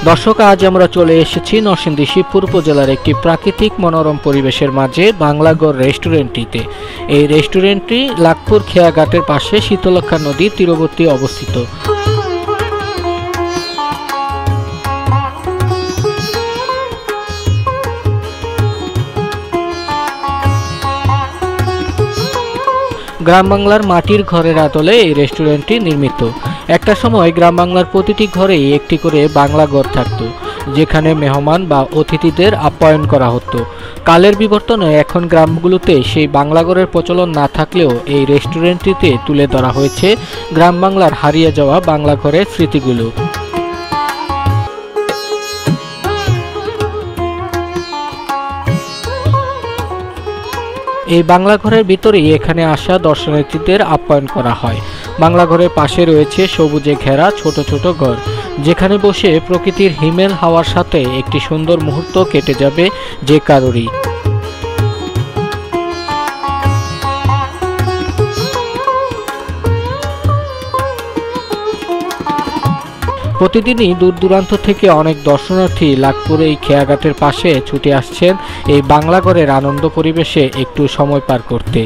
দর্শক, আজ আমরা চলে এসেছি নরসিংদী শিবপুর উপজেলার একটি প্রাকৃতিক মনোরম পরিবেশের মাঝে বাংলাগড় রেস্টুরেন্টটিতে। এই রেস্টুরেন্টটি লাখপুর খেয়াঘাটের পাশে শীতলক্ষা নদীর তীরবর্তী অবস্থিত। গ্রাম বাংলার মাটির ঘরের আদলে এই রেস্টুরেন্টটি নির্মিত। একটা সময় গ্রাম বাংলার প্রতিটি ঘরেই একটি করে বাংলা ঘর থাকতো, যেখানে মেহমান বা অতিথিদের আপ্যায়ন করা হতো। কালের বিবর্তনে এখন গ্রামগুলোতে সেই বাংলা ঘরের প্রচলন না থাকলেও এই রেস্টুরেন্টটিতে তুলে ধরা হয়েছে গ্রাম বাংলার হারিয়ে যাওয়া বাংলা ঘরের স্মৃতিগুলো। এই বাংলা ঘরের ভিতরেই এখানে আসা দর্শনার্থীদের আপ্যায়ন করা হয়। বাংলা ঘরের পাশে রয়েছে সবুজে ঘেরা ছোট ছোট ঘর, যেখানে বসে প্রকৃতির হিমেল হাওয়ার সাথে একটি সুন্দর মুহূর্ত কেটে যাবে যে কারোরই। প্রতিদিনই দূর দূরান্ত থেকে অনেক দর্শনার্থী লাখপুরে এই খেয়াঘাটের পাশে ছুটে আসছেন এই বাংলা ঘরের আনন্দ পরিবেশে একটু সময় পার করতে।